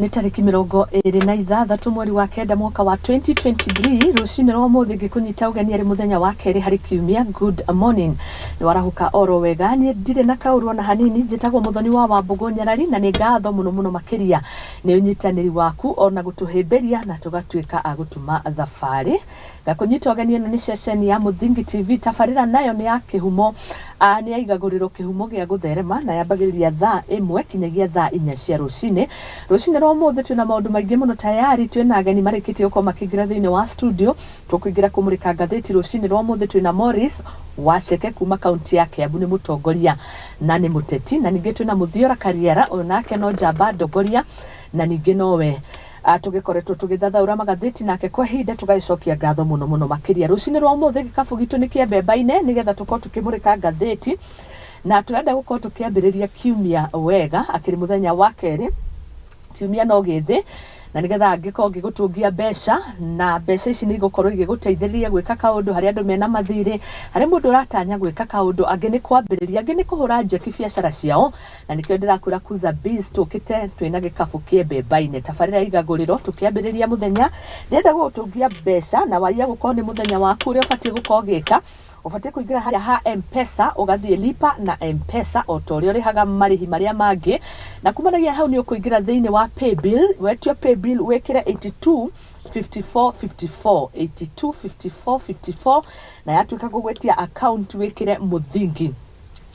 Ni tariki 26 mweri wa kenda mwaka wa 2023 Rucini Rwa Umuthi ngikunyita ugeni ari muthenya wa keri hari kiumia. Good morning. Ni warahuka oro wega ni ndire na kaurwo na hanini njitagwo Muthoni Wa Wambugu Nyarari na ni ngatho muno makiria ni unyitaniri waku ona gutuhimberia na tugatuika agutuma thafari gakunyita ugeni eno ni ceceni ya Muthingi TV. Tabarira nayo ni ya kihumo ni ya Igaguriro kihumo gia gutherema na yambagiriria thaa 1 kinyagia thaa 4 cia rucini. Rucini Rwa Umuthi twina maundu maingi muno tayari twina ageni marikite uko makigira thiini wa studio tukuingira kumurika ngatheti. Rucini Rwa Umuthi twina Morris waceke kuma kaunti ya Kiambu ni mutongoria na ni muteti, na ningi twina Muthiora Kariera onake no njamba ndongoria na ningi nowe tugikoretwo tugithathaura magatheti nake kwa hinda tugacokia ngatho muno makiria. Rucini Rwa Umuthi gikabu gitu ni kiembemba-ine nigetha tukorwo tukimurika ngatheti na turenda gukorwo tukiambiriria kiumia wega akiri muthenya wa keri. Kiumia no githi na nigetha angikorwo ngigutungia mbeca na mbeca ici ni igukorwo igiguteithĩrĩria gwika kaundu hari andu mena mathiri, hari mundu uratanya gwika kaundu, angi ni kwambiriria, angi ni kuhura njeki biacara ciao, na nikio ndirakwira kuza biz tukite twina gikabu kiembemba-ine. Tabarira Igaguriro tukiambiriria muthenya ndenda gutungia mbeca na waiya gukorwo ni muthenya waku uria ubatie gukorwo gika. Ubatie kuingira haria ha M-Pesa ugathie lipa na M-Pesa otoria urihaga marihi maria mangi, na kumanagia hau ni ukuingira thiini wa paybill. Wetio paybill wekire 825454 825454 na yatuika gugwetia account wekire Muthingi.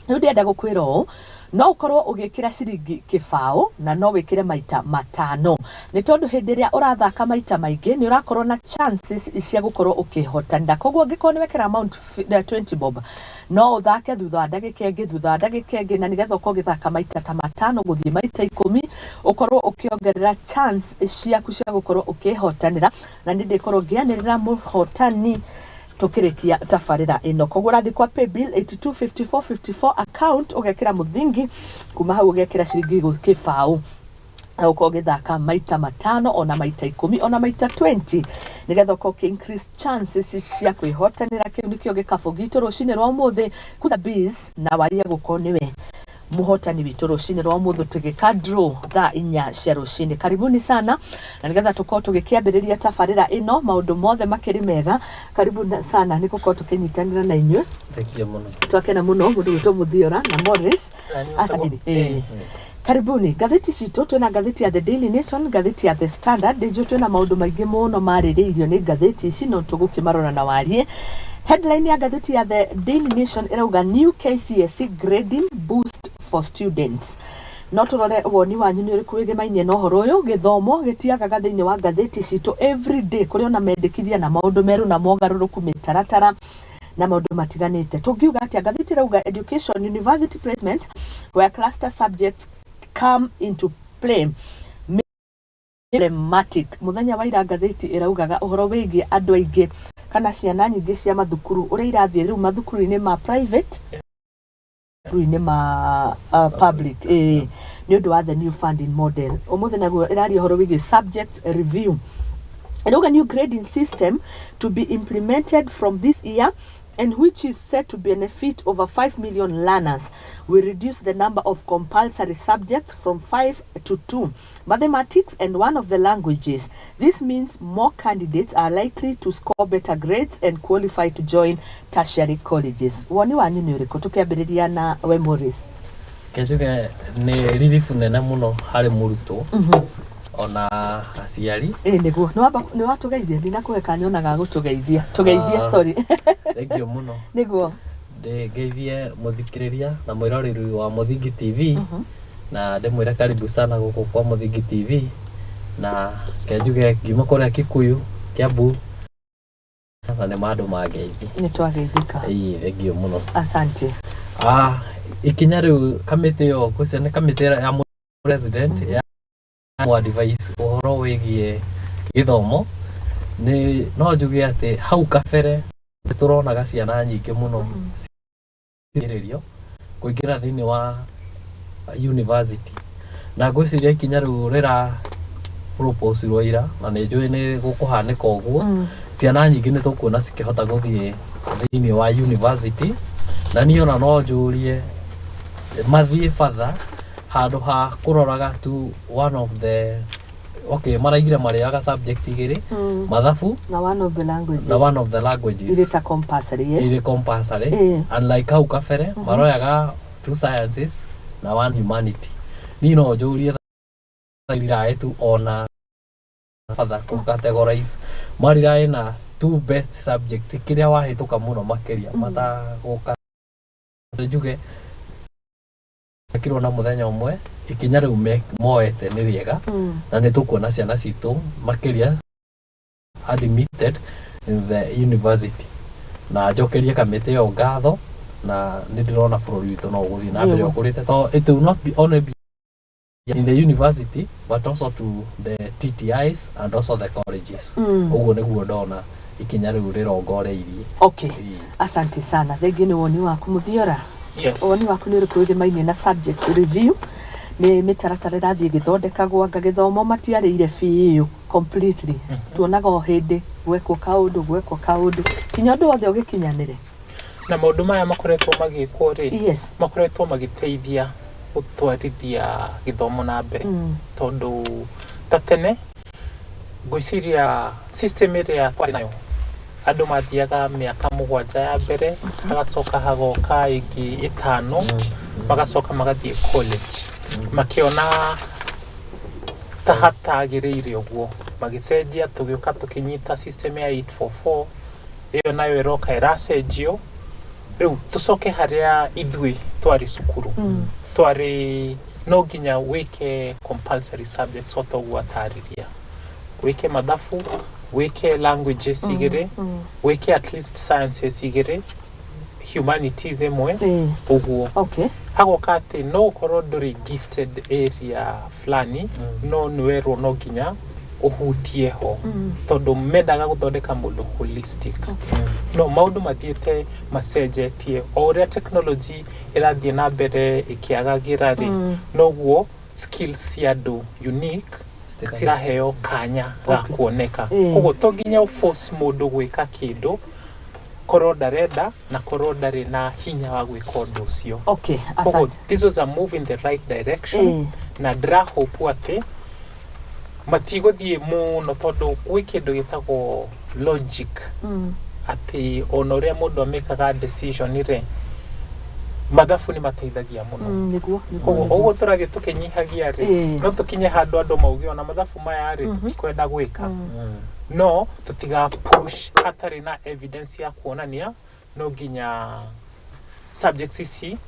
Riu ndenda gukwira o no ukorwo ugikira ciringi kibao na no wikire maita matano, ni tondu hindi ria urathaka maita maingi ni urakorwo na chances cia gukorwo ukihotanira. Koguo ngikorwo ni wekira amount 20 bob no uthake thutha wa ndagika ingi na nigetha ukorwo ugithaka maita ta matano guthie maita 10 ukorwo ukiongerera chance ciaku cia gukorwo ukihotanira, na ndi ndikorwo ngianirira muhotani tukirikia tabarira ino. Koguo rathi kwa paybill 825454 account ugekira Muthingi, kuma hau ugekira ciringi kibao na ukorwo ugithaka maita matano ona maita 10 ona maita 20 nigetha ukorwo increase chances cia kwihotanira. Kiu nikio gikabu gitu Rucini Rwa Umuthi kuza biz na waria gukorwo niwe muhotani witu. Rucini Rwa Umuthi tugika draw thaa 4 cia rucini. Karibuni sana na nigetha tukorwo tugikiambiriria tabarira ino maundu mothe makiri mega. Karibuni sana ni gukorwo tukinyitanira na inywe. Thank you muno. Twakena muno mundu witu Muthiora na Morris. Asante. Karibuni. Gatheti citu twina gatheti ya The Daily Nation, gatheti ya The Standard, ndio twina maundu maingi muno maririirio ni gatheti ici no tugukimarona na warie. Headline ya gatheti ya The Daily Nation irauga new KCSE grading boost for students. No turore woni wanyu ni uriku wigimainie no horo uyu githomo gitiagaga thiini wa gatheti citu every day kuri ona mendekithia na maundu meru na mogaruruku mitaratara na maundu matiganite. Tugiuga atia gatheti irauga education university placement where cluster subjects come into play problematic. Muthenya wa ira gatheti iraugaga uhoro wigie andu aingi kana ciana nyingi cia mathukuru uria irathie riu mathukuru-ini ma private ni ma public ni undu wa the new funding model. Umuthi naguo iraria uhoro wigie subject review. Irauga new grading system to be implemented from this year and which is set to benefit over 5 million learners, will reduce the number of compulsory subjects from 5 to 2, mathematics and one of the languages. This means more candidates are likely to score better grades and qualify to join tertiary colleges. Woni wanyu ni uriku tukiambiriria na we Morris? Kejuge ni relief nene muno hari muruto ona aciari niguo ni watugeithia ndina kuheka nyona ga gutugeithia tugeithia sorry. Thank you muno niguo ngeithie muthikiriria na mwiroreri wa Muthingi TV na ndimwira karibu sana guku kwa Muthingi TV na kejuge ngima kuria Kikuyu Kiambu na ni mandu mangeithi ni twageithika. Thank you muno, asante. Ikinya riu kamiti yo kuciana kamiti ya president ya advice uhoro wigie githomo ni no njuge ati hau kabere turonaga ciana nyingi muno ciririo kuingira thiini wa university na gwiciria ikinya riu rira propose roira na ni njui ni gukuhanika uguo ciana nyingi ni tukuona cikihota guthie thiini wa university na niona no njurie mathie further handu ha kuroraga tu one of the okay maraigire mariaga subject igiri mathabu na one of the languages ile ta compulsory yes ile compulsory and like how kafere maroyaga two sciences na one humanity nino juria ira etu ona father ko categorize marira ina two best subject kiria wahituka muno makeria mata goka juge akiro na muthenya umwe ikinya riu moete ni riega na ni tukuona ciana citu makeria admitted in the university na jokeria kamite yo ngatho na ni ndirona bururi witu no guthi na mbere okurite to it will not be only be in the university but also to the TTIs and also the colleges uguo niguo ndona ikinya riu rirongoreirie. Okay, asante sana. Thengio ni woni waku Muthiora. Yes. Woni waku ni rikuthi maine na subject review ni mitaratara rathie githondekagwo ngagithomo matiarĩire biũ completely tuonaga o hindi gwekwo kaundu kinya ndu wothe ugikinyanire na maundu maya makoretwo magikwo ri yes makoretwo magiteithia gutwarithia githomo na mbere tondu tatene gwiciria system iria twari nayo andu mathiaga miaka 7 ya mbere agacoka hagoka ingi 5 magacoka magathie college makiona tahatagiriire uguo magicenjia tugiuka tukinyita system ya 844 iyo nayo iroka iracenjio riu tucoke haria ithui twari cukuru twari no nginya wike compulsory subjects otogwa tariria wike mathabu wike languages igire wike at least sciences igire humanities emwe uguo okay hagoka ati no ukorwo nduri gifted area flani no nwerwo no nginya uhutie ho tondu mendaga guthondeka mundu holistic no maundu mathiete macenjetie o uria technology irathie na mbere ikiagagira ri noguo skills cia andu unique ciraheo kanya ga kuoneka koguo to nginya force mundu gwika kindu korwo ndarenda na korwo ndari na hinya wa gwika undu ucio. Okay, asante. This was a move in the right direction na ndra hope ati matiguthie muno tondu gwi kindu gitagwo logic ati ona uria mundu amekaga decision ire mathabu ni mateithagia muno niguo oguo turathie tukinyihagia ri no tukinye handu andu maugi ona mathabu maya ri tutikwenda gwika no tutiga push hatari na evidence ya kuonania no nginya subjects ici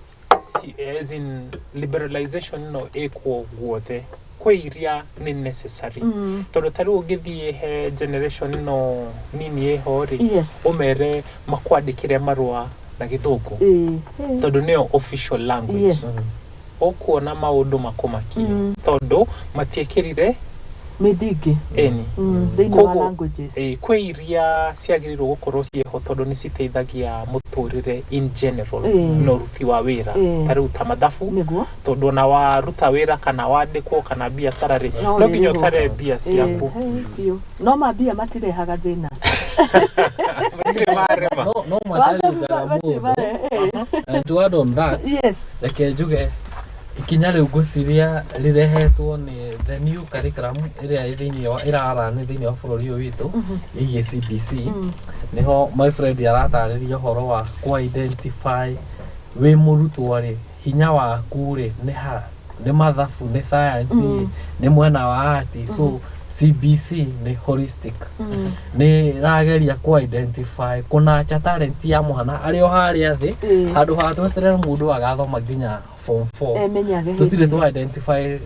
as in liberalization no equal guothe kwiria ni necessary tondu tari ugithie he generation no nini eho ri umere makwandikire marua na githungu tondu nio official language okuona maundu makumakie tondu matiekirire mithingi eni thĩinĩ wa languages kwiria ciagirirwo gukorwo cieho tondu ni citeithagia muturire in general no ruti wa wira tari uta mathabu tondu na wa ruta wira kana wandikwo kana biacara ri no nginya utare bia ciaku no mabia matirehaga thina no matari and to add on that like juge ikinya riu guciria rirehetwo ni the new curriculum iria ithiini wa irara ni thiini wa bururi witu igi CBC niho my friend aratariria horo wa ku identify we murutwo ri hinya waku ri ni mathabu ni science ni mwena wa art so CBC ni holistic ni rageria ku identify kuna cha talent ya mwana ari o haria thi handu hatweterera mundu agathoma nginya form 4 tutire to identify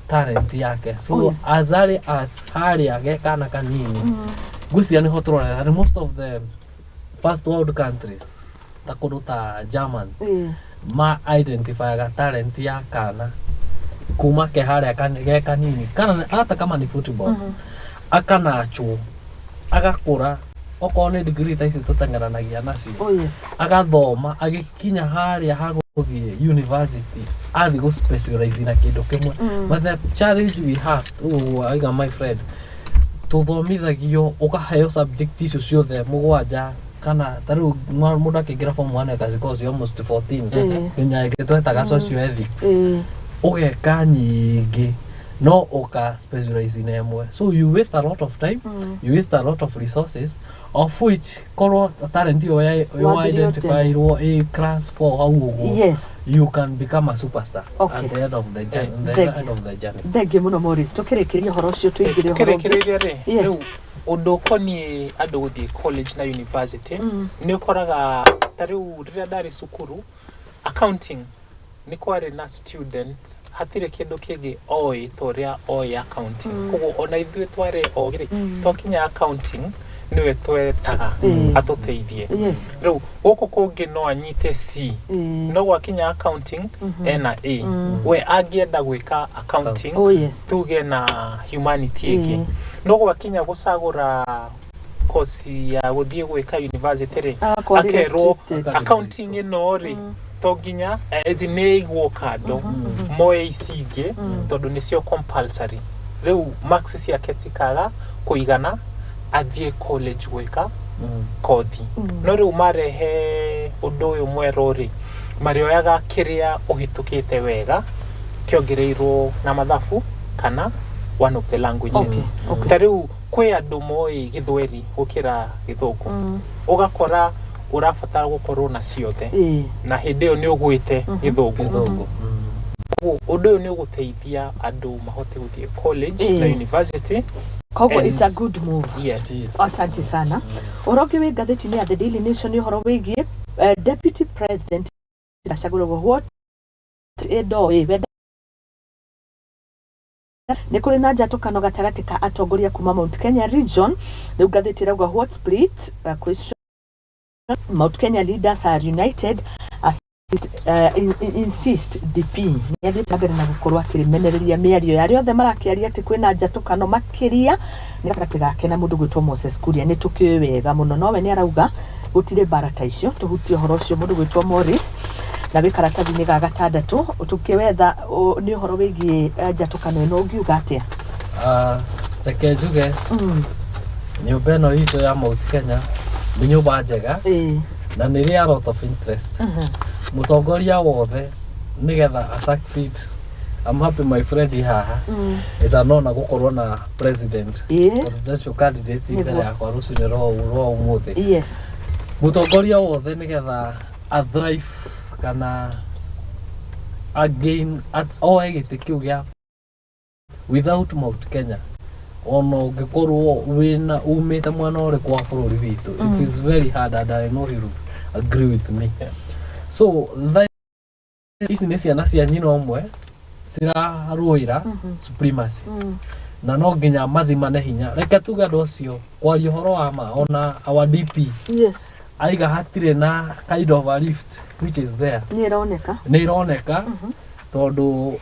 talent yake so as early as haria gekana kanini gucia ni hotorora and most of the first world countries takuruta German ma identify ga talent ya kana kuma ke haria kanini kana hata kama ni football akanacho agakura okone degree taisi tutangaranagia nacio agathoma agikinya haria haguthie university athi go specialize na kindu kimwe but the challenge we have aiga my friend tuthomithagio ukaheo subject icio ciothe mugwanja kana taru mundu akigira form 1 akazi almost 14 nginya gitwetaga social ethics ugeka nyingi no oka specialize in emwe. So you waste a lot of time, you waste a lot of resources, of which koro talent you identify a class for how you can become a superstar at the end of the journey. Thank you muno Morris. Tukirekeria horo cio tuigire horo. Tukirekeria ri. Yes. Undu koni andu guthie college na university ni ukoraga tariu riria ndari cukuru accounting ni kwari na student hatire kindu kingi oi toria oi accounting koguo ona ithuĩ tware ogire twakinya accounting niwe twetaga atuteithie riu guku kungi no anyite C no gwakinya accounting ena A we angienda gwika accounting tuge na humanity igi no gwakinya gucagura course ya guthie gwika university ri akerwo accounting ino ri toginya ezineigwo kado moe isinge tondu nicio compulsory riu marks cia kesikaga kuigana athie college gwika kothi no riu marehe undu uyu mwero ri marioyaga kiria uhitukite wega kiongereirwo na mathafu kana one of the languages tariu kwi andu moi githweri gukira githuku ugakora urafatara gukorwo na ciothe na hindi yo ni ugwite githuku undu uyu ni uguteithia andu mahote guthie college na university. Kogo it's a good move. Yes. Asante sana. Uroge we gatheti-ini ya The Daily Nation uhoro wigie Deputy President acaguragwo what edo wenda ni kuri na njatukano gatagati ka atongoria kuma Mount Kenya region ni gatheti rauga what split question Mount Kenya leaders are united as insist DP ni gĩtabere na gukorwo akirimenereria miario yari othe marakiaria ati kwina njatukano makiria ni gatagati gake na mundu gwitwo Moses Kuria ni tukiwe wega muno nowe ni arauga gutire barata icio tuhutie horo ucio mundu gwitwo Morris na wikarathathi-ini ga gatandatu tukiwetha ni horo wigie njatukano ino ngiuga atia reke njuge nyumba ino itu ya Mount Kenya ni nyumba njega na ni ria lot of interest mutongoria wothe nigetha a succeed. I'm happy my friend haha itanona gukorwo na presidential candidate mbere yakwa Rucini Rwa Umuthi. Mutongoria wothe nigetha a thrive kana again at oe giti kiu gia without Mount Kenya ono gikorwo wina umite mwana ore kwa bururi witu. It is very hard and I know you agree with me. So ici nĩ ciana cia nyina ũmwe ciraruĩra supremacy na no nginya mathimane hinya. Reke tuge andũ acio kwaria ũhoro wa ma ona our DP aiga hatirĩ na kind of a lift which is there nĩ ironeka tondu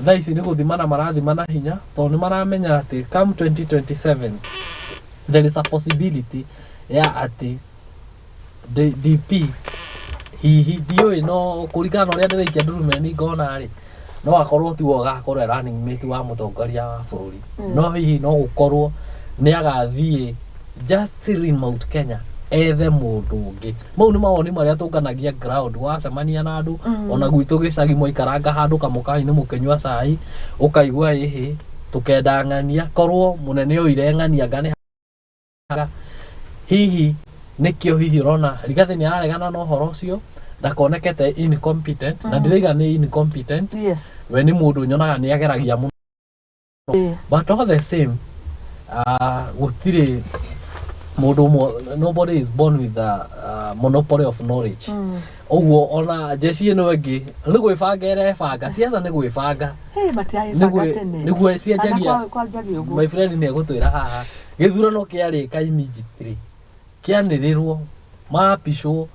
thaa ici nĩ gũthimana marathimana hinya tondu nĩ maramenya atĩ come 2027 there is a possibility ya ati the DP hihi ndioi no kurigana uria ndiraikia ndurumeni ngona ri no akorwo ti woga akorwo running mate wa mutongoria wa bururi no hihi no gukorwo ni agathie just still in Mount Kenya ethe mundu ungi mau ni mawoni maria tunganagia ground wacemania na andu ona gwitu gicagi moikaranga handu kamukai-ini mukenywa cai ukaigua hihi tukendang'ania korwo munene oire ng'ania ngane hihi nikio hihi rona Rigathi ni araregana no horo cio ndakonekete incompetent na ndiriga ni incompetent we ni mundu nyonaga ni ageragia muno but all the same gutire mundu nobody is born with a monopoly of knowledge oguo ona jeshi ino wengi ni gwibanga irebanga ciaca ni gwibanga niguo cianjagia my friend ni egutwira haha githurano kiarika immediately kianirirwo mapisho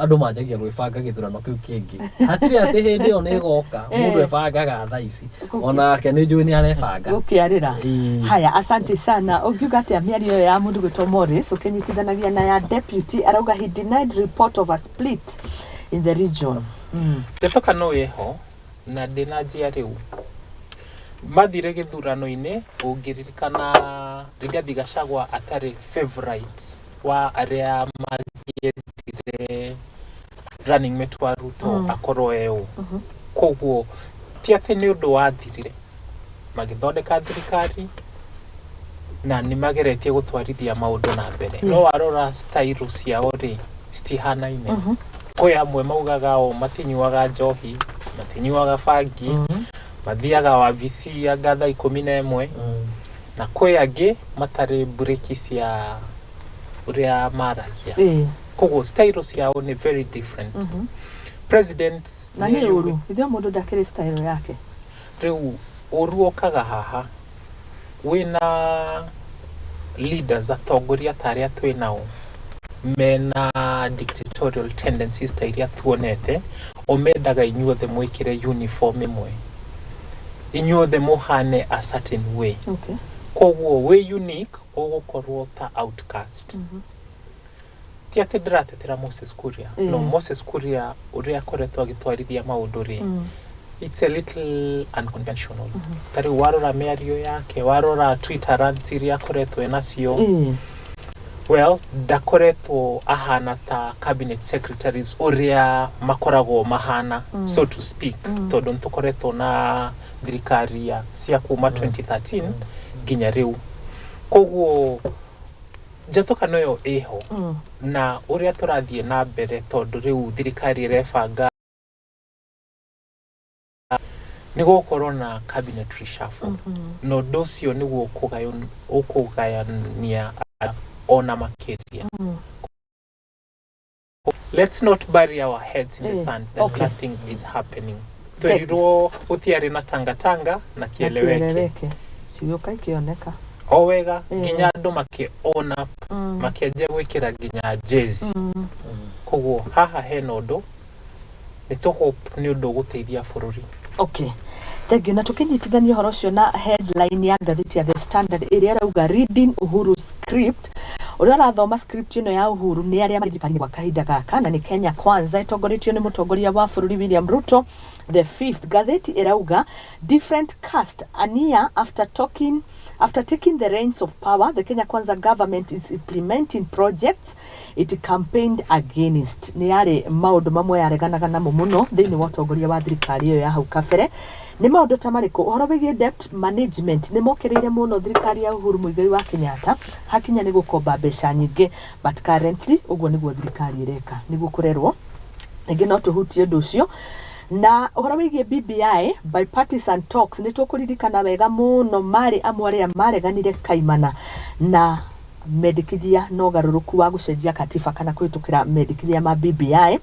andu manjagia gwibanga githurano kiu kingi hatire ati hindi yo ni goka mundu ebangaga thaa ici onake ni njui ni arebanga gukiarira haya asante sana ukiuga ati miario ya mundu gwitwo Morris ukinyitithanagia na ya deputy arauga he denied report of a split in the region tetoka no yeho na ndinajia riu mathire githurano-ini ungiririkana Rigathi Gachagua atari favorite wa aria magire running mate wa Ruto akorwo eo koguo ti ati ni undu wathirire magithondeka thirikari na nĩ mageretie gũtwarithia maũndũ na mbere no warora style ciao ri citihanaine kwĩ amwe maugaga o matinyuaga njohi matinyuaga bangi mathiaga wabici anga thaa 11 na kwĩ angĩ matarĩ breki cia uria maragia koguo style ciao nĩ very different president na nĩ ũru ithuĩ mũndũ ndakĩrĩ style yake rĩu ũru okaga haha wĩna leaders atongoria tarĩa twĩ nao mena dictatorial tendencies ta iria tuonete o mendaga inyuothe mwĩkĩre uniform imwe inyuothe mũhane a certain way koguo wĩ unique ũgũkorwo ta outcast ti atĩ ndĩratetera Moses Kuria no Moses Kuria ũrĩa akoretwo agĩtwarithia maũndũ rĩ it's a little unconventional tari warora mĩario yake warora Twitter rants iria akoretwo nacio well ndakoretwo ahana ta cabinet secretaries uria makoragwo mahana so to speak tondũ nĩtũkoretwo na thirikari cia kuma 2013 nginya rĩu koguo njatũkano ĩyo ĩho na uria tũrathiĩ na mbere tondũ rĩu thirikari ĩrebanga nĩgũkorwo na cabinet reshuffle no ũndũ ũcio nĩguo ũkũgayania ona makĩria let's not bury our heads in the sand that nothing is happening twerirwo gũtiarĩ na tangatanga na kieleweke cigĩũka ikĩoneka o wega nginya andũ makĩona makĩanjia gwĩkĩra nginya jezi koguo haha hena ũndũ nĩtũhope nĩ ũndũ ũgũteithia bũrũri okay thank you na tukinyitithania ũhoro ũcio na headline ya ngathĩti ya The Standard ĩrĩa ĩrauga reading Uhuru script ũrĩa arathoma script ĩno ya Uhuru nĩ arĩa marĩ kwa kahinda gaka na nĩ Kenya Kwanza ĩtongoretio nĩ mũtongoria wa bũrũri William Ruto the 5th ngathĩti ĩrauga different cast ania after taking the reins of power, the Kenya Kwanza government is implementing projects it campaigned against. Nĩ yarĩ maũndũ mamwe yareganaga namo mũno thĩinĩ wa ũtongoria wa thirikari ĩyo ya hau kabere. Nĩ maũndũ ta marĩkũ ũhoro wĩgiĩ debt management nĩ mokĩrĩire mũno thirikari ya Uhuru Muigai wa Kenyatta hakinya nĩ gũkomba mbeca nyingĩ but currently ũguo nĩguo thirikari ĩreka nĩguo kũrerwo ningĩ no tũhutie ũndũ ũcio na ũhoro wĩgiĩ BBI bipartisan talks nĩ tũkũririkana wega mũno marĩ amwe arĩa mareganire kaimana na mendekithia na ũgarũrũku wa gũcenjia katiba kana kũhĩtũkĩra mendekithia ma BBI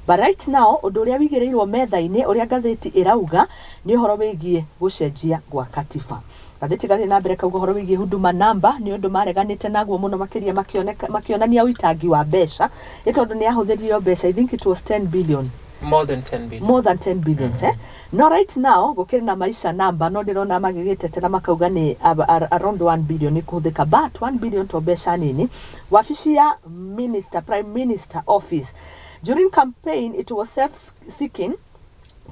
but right now ũndũ ũrĩa wĩigĩrĩirwo metha-inĩ ũrĩa ngathĩti ĩrauga nĩ ũhoro wĩgiĩ gũcenjia gwa katiba ngathĩti gathiĩ na mbere kauga ũhoro wĩgiĩ huduma number nĩ ũndũ mareganĩte naguo mũno makĩria makĩonania ũitangi wa mbeca nĩ tondũ nĩ ahũthĩririo mbeca I think it was 10 billion more than 10 billion more than 10 billion no right now gũkĩrĩ na maisha number no ndĩrona magĩgĩtetera makauga nĩ around 1 billion nĩ kũhũthĩka but 1 billion to mbeca nini wabici ya prime minister office during campaign it was self-seeking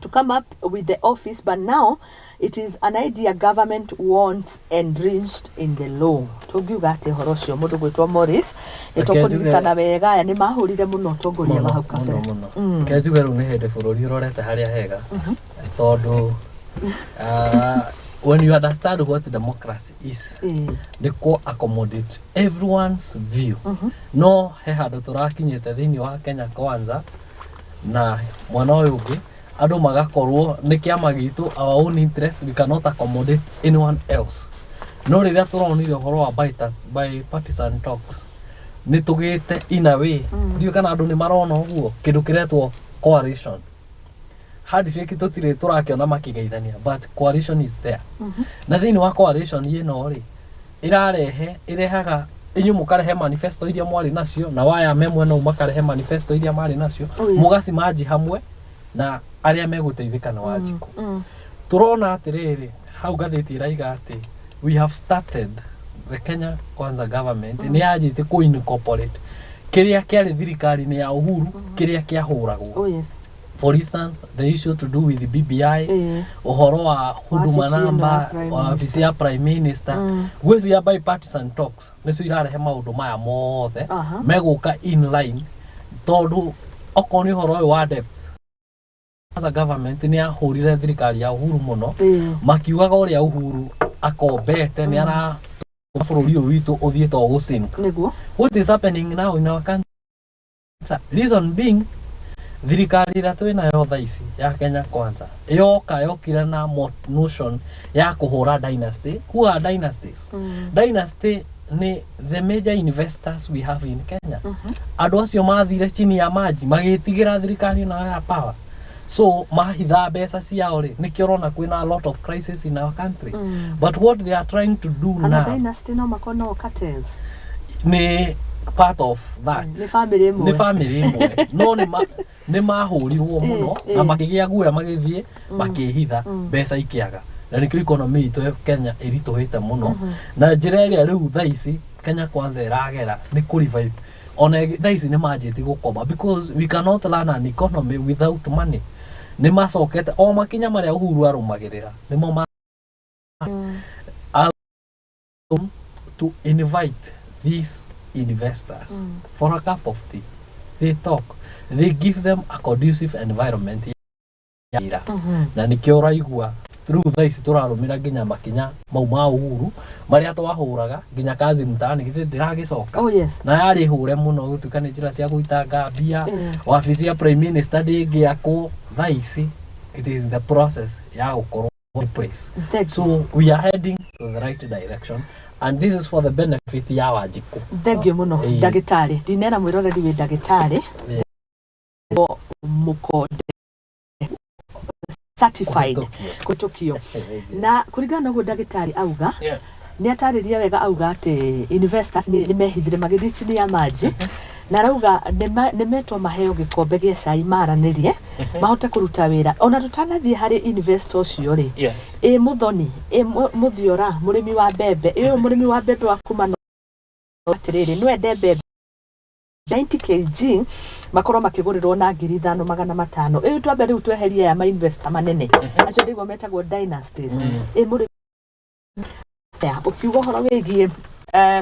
to come up with the office but now it is an idea government wants enriched in the law tugiuga ati horo ũcio mũndũ gwĩtwo Morris nĩtũkũririkana wega aya nĩ mahũrire mũno ũtongoria wa hau kabere kenjuga rĩu nĩ hĩndĩ bũrũri ũrorete harĩa hega tondũ when you understand what democracy is nĩ kũ accommodate everyone's view no he handũ tũrakinyĩte thĩinĩ wa Kenya Kwanza na mwana ũyũ ũngĩ andũ magakorwo nĩ kĩama gitu our own interest we cannot accommodate anyone else no rĩrĩa tũronire ũhoro wa bipartisan talks nĩ tũgĩte in a way ndiũ kana andũ nĩ marona ũguo kĩndũ kĩretwo coalition hadi ciĩki tũtirĩ tũrakĩona makĩgeithania but coalition is there na thĩinĩ wa coalition ĩno rĩ ĩrehaga inyuĩ mũkarehe manifesto iria mwarĩ nacio na waya memwe no makarehe manifesto iria marĩ nacio mũgacimanji hamwe na arĩa megũteithĩka na Wanjiku turona atĩrĩrĩ hau ngathĩti ĩraiga atĩ we have started the Kenya Kwanza government nĩ yanjĩte ku incorporate kĩrĩa kĩarĩ thirikari-inĩ ya Uhuru kĩrĩa kĩahũragwo for instance the issue to do with the BBI ũhoro wa huduma number wa office ya prime minister gwĩci ya bipartisan talks nĩcio irarehe maũndũ maya mothe megũka in line tondũ okorwo nĩ ũhoro ũyũ wa debt as a government ni ahurire thirikari ya Uhuru muno makiugaga uria Uhuru akombete ni ara bururi witu uthiete o gusink. What is happening now in our country? Reason being thirikari ira twina yo thaici ya Kenya Kwanza yoka yokira na notion ya kuhura dynasty. Who are dynasties? Dynasty ni the major investors we have in Kenya. Andu acio mathire chini ya maji magitigira thirikari na ya power. So mahitha mbeca ciao ri nikio rona kwina a lot of crisis in our country. But what they are trying to do now, dynasty no makono cartel ni part of that. Ni family imwe. Ni family imwe. No ni mahurirwo muno na makigia guya magithie makihitha mbeca ikiaga. Na nikio economy itu Kenya irituhite muno. Na njira iria riu thaici Kenya Kwanza iragera ni ku revive. Ona thaici ni majiti gukomba because we cannot run an economy without money. Ni macokete o makinya maria Uhuru arumagirira nimo ma to invite these investors for a cup of tea. They talk, they give them a conducive environment na nikio raigua through thaici turarumira nginya makinya mau ma Uhuru maria twahuraga nginya kazi mtaani githe ndiragicoka. Na yari hure muno gutukane njira cia guitanga mbia office ya prime minister ndingiakwo thaici. It is the process ya gukorwo in place. So we are heading to the right direction and this is for the benefit ya Wanjiku. Thank you muno ndagitari dinera mwiroreri wi ndagitari mukode certified kutokio na kuringana na ndagitari auga ni atariria wega auga ati investors ni mehithire magithie chini ya maji na rauga ni metwo maheo gikombe gia cai maranirie mahote kuruta wira ona tutanathie hari investors cio ri Muthoni Muthiora murimi wa mbembe uyu murimi wa mbembe wa kuma no atiriri nwende mbembe 90 kg makoro makigurirwo na 5,500 uyu twambe riu tweheria ya ma investor manene acio ndigwo metagwo dynasties muri ukiuga horo wigie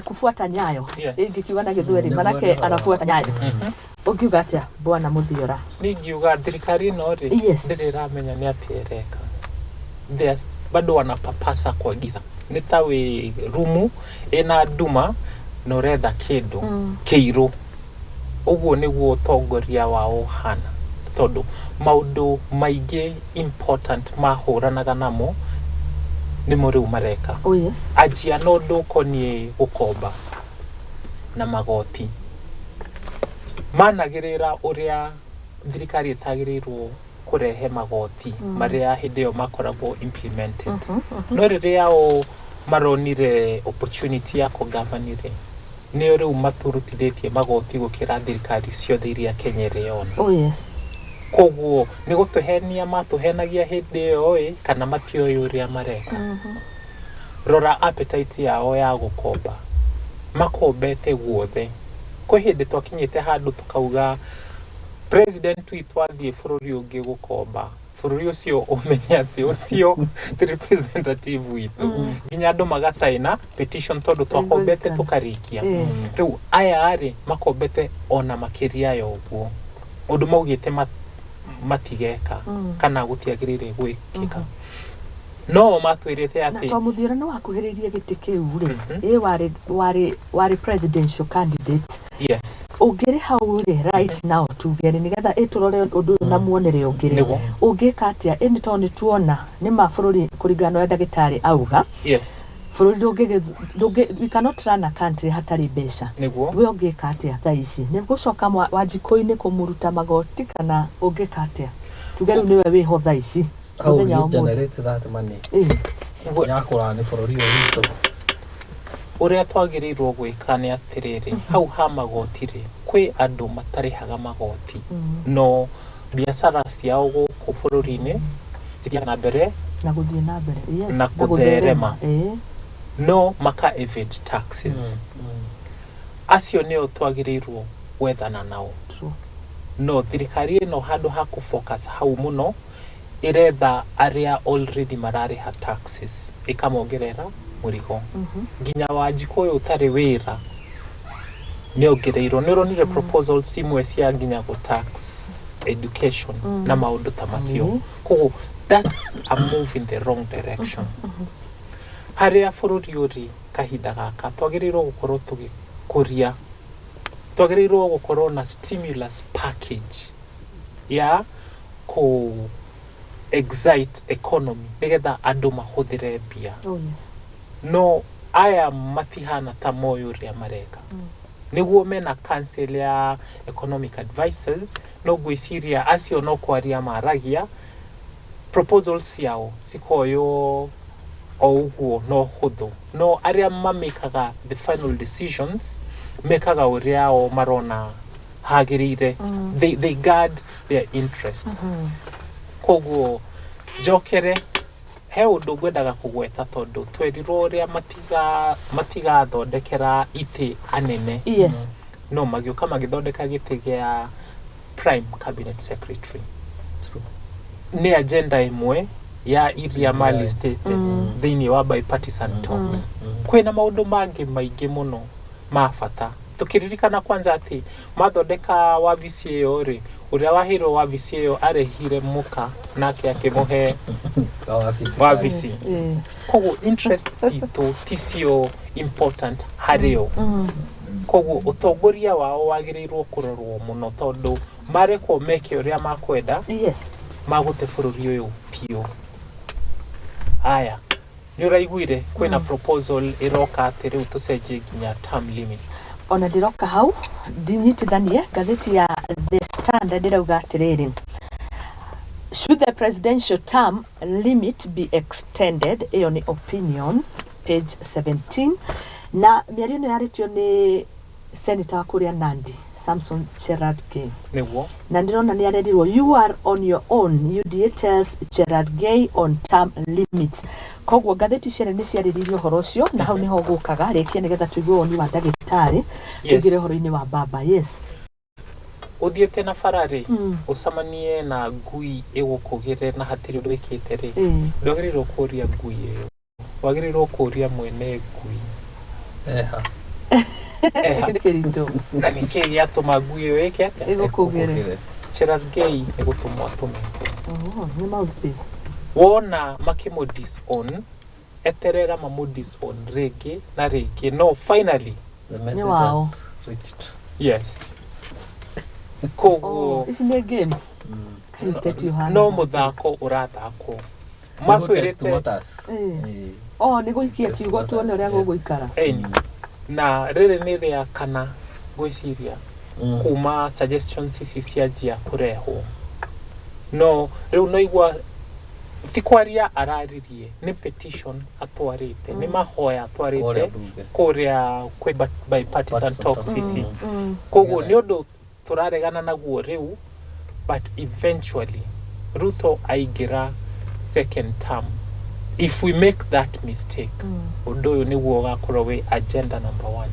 kufuata nyayo ingikiuga na githweri manake anafuata nyayo ukiuga atia bwana Muthiora ningiuga thirikari no ri ndiramenya ni atiereka there's bado wanapapasa kwa giza ni tawe rumu ina nduma no retha kindu kiiru uguo niguo tongoria wao hana tondu maundu maingi important mahuranaga namo ni muriu mareka ajia no ndukonie gukomba na magoti managirira uria thirikari itagirirwo kurehe magoti maria hindeo makoragwo implemented no riria o maronire opportunity ya kugavanire ni riu maturutithĩtie magoti gukira thirikari ciothe iria Kenya yona koguo ni gutuhenia matuhenagia hindi iyo kana matioy uria mareka rora appetite yao ya gukomba makombete guothe ko hindi twakinyite handu tukauga president witu athie bururi ungi gukomba bururi ucio umenya ati ucio the representative witu nginya andu magasaina petition tondu twakombete tukarikia riu aya ari makombete ona makiria yo uguo undu maugite matigeka kana gutiagirire gwikika no matwirite ati na Muthiora no akuhiririe giti kiu ri wari presidential candidate ugire hau ri right now tugere nigetha iturore undu na muonere ugire ugika atia ini toni tuona ni mabururi kuringana na ndagitari auga bururi we cannot run a country hatari mbeca we ugika atia thaici ni gucoka Wanjikũ-ini kumuruta magoti kana ugika atia tugere niwe wiho thaici muthenya wa generate that money yakura ni bururi witu uria twagirirwo gwika ni atiriri hau ha magoti ri kwi andu matarihaga magoti no biashara ciao guku bururi-ini zithia na mbere na guthie na mbere na gutherema no maka evade taxes acio nio twagirirwo gwethana nao no thirikari ino handu ha kufocus hau muno iretha aria already marariha taxes ikamongerera murigo nginya Wanjikũ uyu utari wira ni ongereirwo ni ronire proposals imwe cia nginya go tax education na maundu ta macio koguo that's a move in the wrong direction haria bururi uri kahinda gaka twagĩrĩirwo gũkorwo tũgĩkũria twagĩrĩirwo gũkorwo na stimulus package ya ku excite economy nigetha andu mahũthĩre mbia no aya matihana ta moyo uria mareka niguo mena council ya economic advisors no gwiciria acio no kwaria maragia proposals yao sikoyo o uguo no huthu no aria mamekaga the final decisions mekaga uria o marona hagirire they guard their interests koguo jokere he undu ngwendaga kugweta tondu twerirwo uria matiga thondekera iti anene yes no magioka magithondeka giti gia prime cabinet secretary true ni agenda imwe ya iria mali state thiini wa bipartisan talks kwina maundu mangi maingi muno mafata tukiririkana kwanza ati mathondeka wabici iyo ri uria wahiro wabici iyo arehire muka nake akimuhe wabici koguo interest situ tisio important hario koguo utongoria wao wagiriirwo kurorwo muno tondu mareko meke uria makwenda yes magute bururi uyu pio aya ni uraiguire kwina proposal iroka ati riu tucenjie nginya term limits ona ndiroka hau ndinyitithanie gatheti ya The Standard irauga atiriri should the presidential term limit be extended iyo ni opinion page 17 na miario ni yaritio ni senator kuria Nandi Samson Cherargei niguo na ndirona ni aredirwo you are on your own UDA tells Cherargei on term limits koguo gatheti ciene ni ciariririo horo ucio na hau niho gukaga rekia nigetha tuigue woni wa ndagitari tugire horo-ini wa baba yes uthiete na farari ucamanie na ngui igukugire na hatiri urikite ri ndogiriro kuria ngui iyo wagiriro kuria mwene ngui eha kirito na niki yatuma ngui iyo ike igukugire Cherargei igutumwa tume ni mouthpiece wona makimu disown eterera mamu disown regi na regi no finally the message has reached yes koguo is in games no muthako urathako matwirite ni guikia kiugo tuone uria guguikara na riri ni ria kana gwiciria kuma suggestions ici cianjia kurehwo no riu no igwa tikwaria araririe ni petition atwarite ni mahoya atwarite kuria kwi bipartisan talks ici koguo ni undu turaregana naguo riu but eventually Ruto aigira second term if we make that mistake undu uyu niguo ugakorwo wi agenda number 1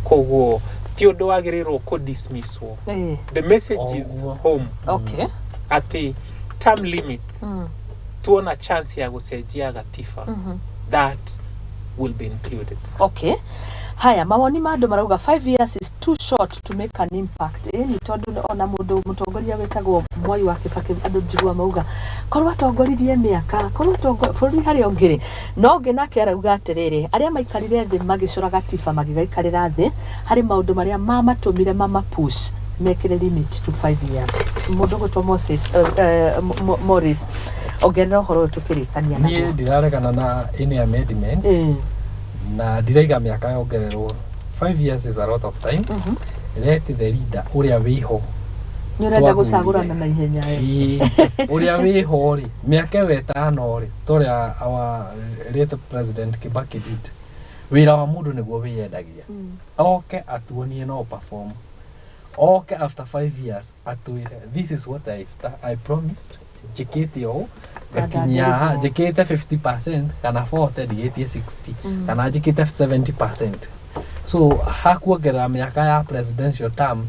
koguo ti undu wagirirwo ku dismisswo the message is home okay ati term limits tuona chance ya gucenjia gatiba that will be included okay haya mawoni mandu marauga 5 years is too short to make an impact ni tondu ona mundu mutongoria wetagwo Mwai wa Kibaki andu njigua mauga korwa tongoririe miaka korwa buri hari ongire no nge nake arauga atiriri aria maikarire thi magicora gatiba magigaikarira thi hari maundu maria mamatumire push mekire limit to 5 years mundu gutwa Morris ogena horo tukirikania na ni ndiraregana na ini amendment na diraiga miaka yongererwo 5 years is a lot of time let the leader uria wiho nirenda gucagurana na ihenya uria wiho ri miaka wetano ri toria our late president Kibaki did wira wa mundu niguo wiyendagia oke atuonie no perform oke after 5 years atwire this is what I promised jikete o gakinya jikete 50% kana 40 digete 60 kana jikete 70% so hakuongera miaka ya presidential term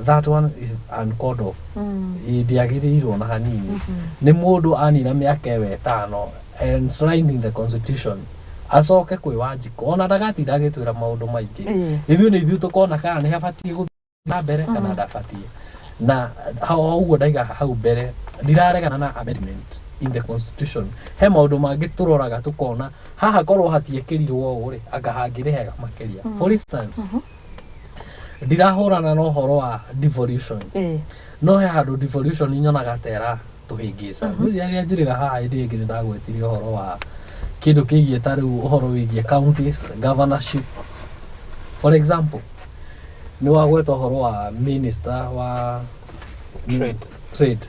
that one is uncalled of ndiagirirwo na hanini ni mundu anina miaka wetano enshrined the constitution acoke kwi Wanjiko ona ndagatira agitwira maundu maingi ithuĩ ni ithuĩ tukona kana ni habatie guthii na mbere kana ndabatie na hau ndaiga hau mbere ndiraregana na amendment in the constitution he maundu mangi turoraga tukona haha korwo hatiekirirwo uri anga hangirehega makiria for instance ndirahurana no horo wa devolution no he handu devolution nyonaga tera tuhingisa muzi aria njiriga haha ndi ngi ndagwetirio horo wa kindu kigie tariu uhoro wigie counties governorship for example ni wagwetwo horo wa minister wa trade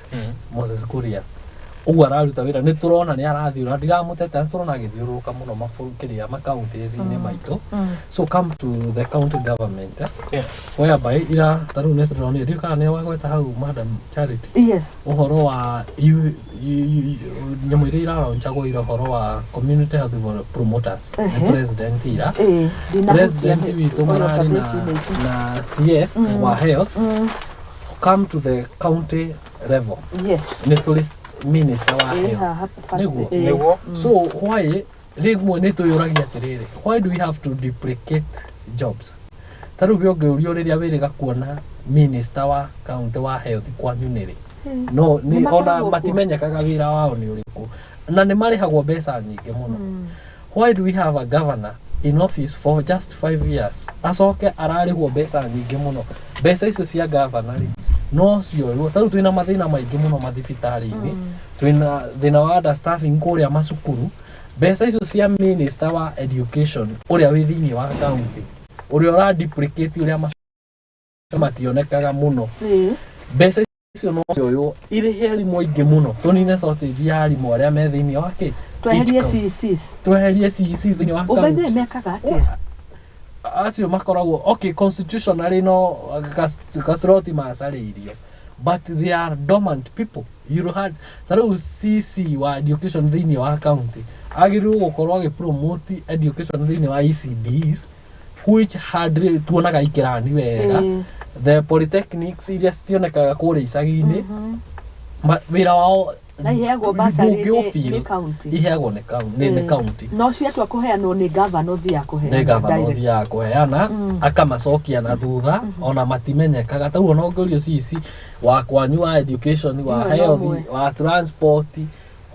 Moses Kuria ugu araruta wira ni turona ni arathiura ndiramutete turona githiuruka muno mafurukiria ma counties ine maito so come to the county government whereby ira taru ne turona ni kana ne wagweta hau Madam Charity yes uhoro wa nyamwire ira ronchago ira horo wa community health promoters president ira president witu marari na CS wa health come to the county level yes ni tulis minister wa health so why rigmo ne to yoragia tirire why do we have to duplicate jobs taru byogerio riria wiriga kuona minister wa county wa health kwa nyuniri no ni ona matimenyekaga wira wao ni uriku na ni marihagwo mbeca nyingi muno why do we have a governor in office for just 5 years acoke ararihwo mbeca nyingi muno mbeca icio cia governor no cio taru twina mathina maingi muno mathibitari-ini twina thina wa understaffing kuria masukuru mbeca icio cia minister wa education uria wi thiini wa county uria ura duplicate uria mationekaga muno mbeca icio no cio iri herimu ingi muno tunine shortage ya arimu aria me thiini wa ki tweherie CCs thiini wa county ubebe mekaga atia acio makoragwo okay constitutionally no kasroti masaririo but they are dormant people you had taru CC wa education thiini wa county agiru gukorwo agi promote education thiini wa ECDs which had tuonaga ikirani wega the polytechnics iria cionekaga kuri icagi-ini wira wao na ihegwo basari ni county ihegwo ni county no ciatwa kuheanwo ni governor thia kuheana ni governor thia kuheana akamacokia na thutha ona matimenyekaga ta uno ngorio cici wa kwanyu wa education wa health wa transport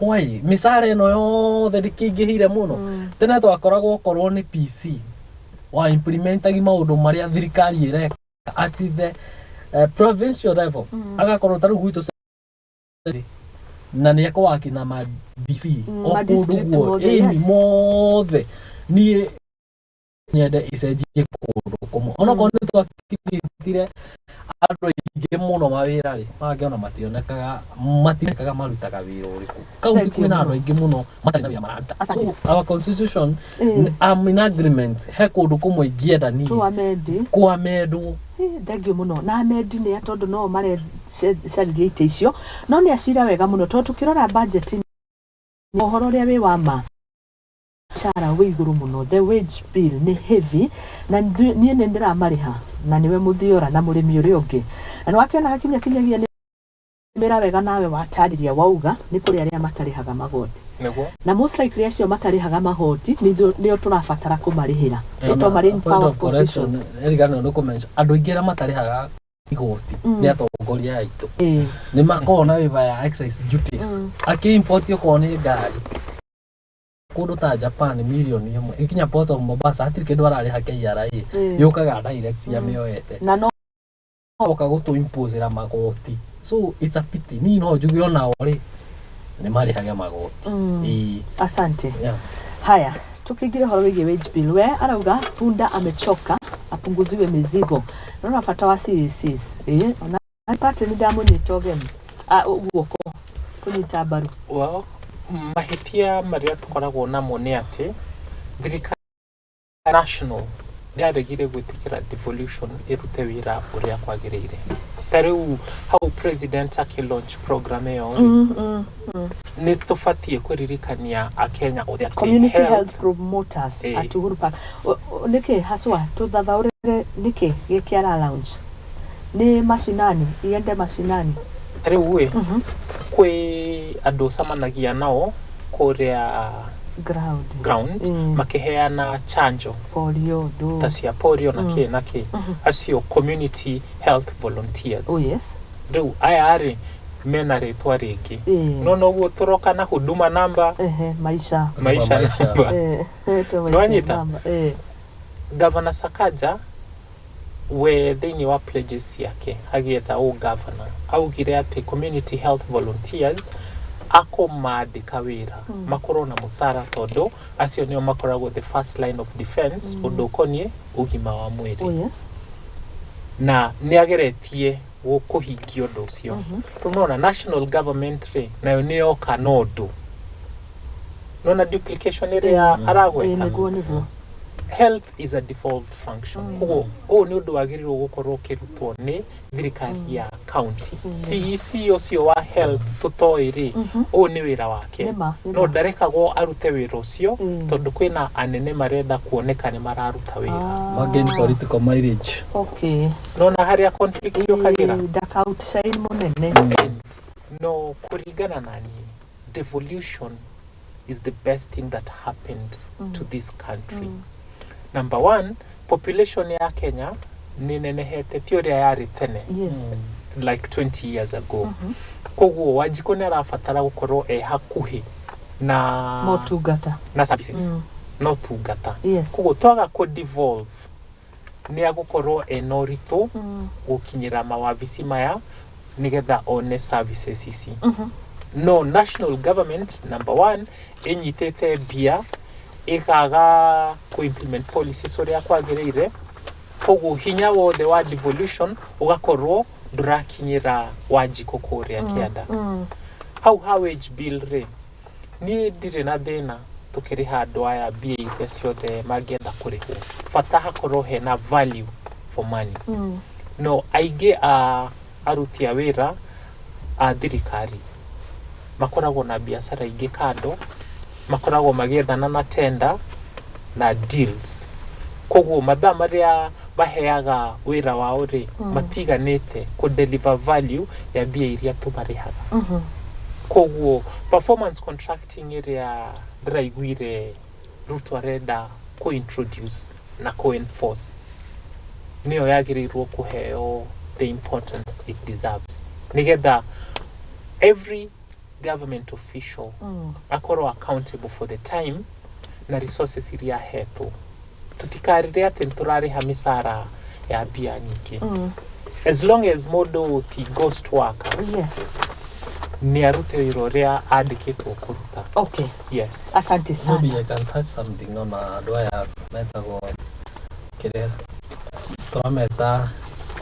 why misare no yothe ndikingihire muno tene twakoragwo korwo ni PC wa implementagi maundu maria thirikari ireka at the provincial level agakorwo taru gwitu na ni akwaki na ma DC okudugo eni mothe ni nyende icenjie kundu kumu ona ko ni twakitire andu ingi muno mawira ri mangiona mationekaga marutaga wira uriku kaunti kwina andu ingi muno matari na wira maranta our constitution am in agreement he kundu kumwe ingienda ni kuamendwo thengio muno na amendi ni atondu no mare certificate icio no ni acira wega muno tondu tukirora budget ni uhoro ria wi wa ma cara wi iguru muno the wage bill ni heavy na ni ndira mariha na niwe muthiora na murimi uri ungi na wakiona hakinya kinyagia ni mera wega nawe watariria wauga ni kuri aria matarihaga magoti na most likely acio matarihaga magoti nio turabatara kumarihira to mari in power of positions erigano no comment andu ingira matarihaga igoti ni atongoria aitu ni makona wiva ya excise duties aki import yo ni ngari kundu ta Japan milioni imwe ikinya port of Mombasa atiri kindu arariha KRA yukaga direct ya mioete na no okagutu impose ra magoti so it's a pity ni no jugi ona ori ni marihaga magoti asante haya tukigire horo wige wage bill we arauga punda amechoka apunguziwe mizigo naona pata wa CCs ona pata ni damu ni togen uguoko kunyita baru well mahitia maria tukoragwo namo ni ati thirikari national yaregire gwitikira devolution irute wira uria kwagirire tariu how president launch program yo ni tufatie kwiririkania akenya othe community health promoters at Uhuru Park nike haswa tuthathaurire nike gikiara lounge ni mashinani iende mashinani tariu we kwi andu samanagia nao kuria ground makiheana chanjo polio tasia polio na ke acio community health volunteers oh yes riu aya ari mena ritwa ringi no guo turoka na huduma namba maisha namba nwanyita Governor Sakaja we thiini wa pledges yake agietha governor augire ati community health volunteers ako maandika wira makorwo na musara tondu acio nio makoragwo the first line of defense undu konie ugima wa mwiri na niageretie kuhingia undu ucio tunaona national government re nayo niyo kanodu nona duplication area aragweta health is a default function o ni undu wagirirwo gukorwo kirutwo ni thirikari ya county CEC ucio wa health tutoiri o ni wira wake no ndarekagwo arute wira ucio tondu kwina anene marenda kuoneka ni mararuta wira again political mileage nona haria conflict yokagira dark outshine munene no kuringana nani devolution is the best thing that happened to this country. Number one, population ya Kenya ni nenehete theory yari tene. Like 20 years ago. Koguo wajiko ni arafatara gukorwo hakuhi na motungata na services. No tungata. Koguo twaga ko devolve ni agukorwo no ritho gukinyira mawabici maya nigetha one services ici. No, national government, number one, enyitete bia, ikaga implement policies uria kwagirire, koguo hinya wothe wa devolution, ugakorwo ndurakinyira wajiko kuria kianda. Hau wage bill re, ni ndire na thina tukiriha andu aya bia iria ciothe mangienda kurihwo. Bata hakorwo hena value for money. No, aige aruti a wira a thirikari makoragwo na biashara ingi kando makoragwo magiethana na tender na deals koguo mathaa maria baheaga wira wao ri matiganite ku deliver value ya bia iria tumarihaga koguo performance contracting iria ndiraiguire Ruto arenda ku introduce na ku enforce niyo yagirirwo kuheo the importance it deserves nigetha every government official akorwo accountable for the time na resources iria hetwo tutikarire ati turariha misara ya bia nyingi as long as modo ti ghost worker ni arute wira uria andikitwo kuruta yes asante sana maybe I can touch something on adwaya metago kire tuameta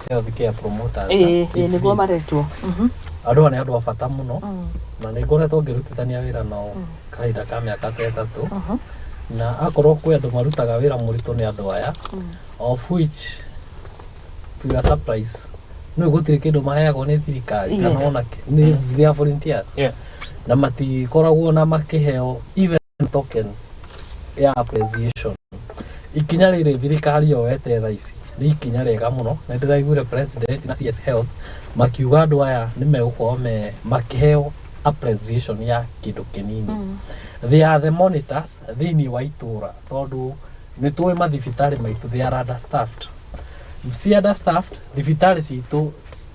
health care promoters niguo maretwo andu ni andu afata muno na ni ngoretwo ngirutithania wira no kahinda ka miaka 3 na akorwo kwi andu marutaga wira muritu ni andu aya of which to your surprise no gutire kindu maheagwo ni thirikari kana ona ni their volunteers na matikoragwo na makiheo even token ya appreciation ikinya riri thirikari yo wete tha ici ni ikinya rega muno na ndiraiguire president na CS health makiuga andu aya ni megukorwo makiheo appreciation ya kindu kinini they are the monitors thiini wa itura tondu ni tuwe mathibitari maitu they are understaffed understaffed thibitari citu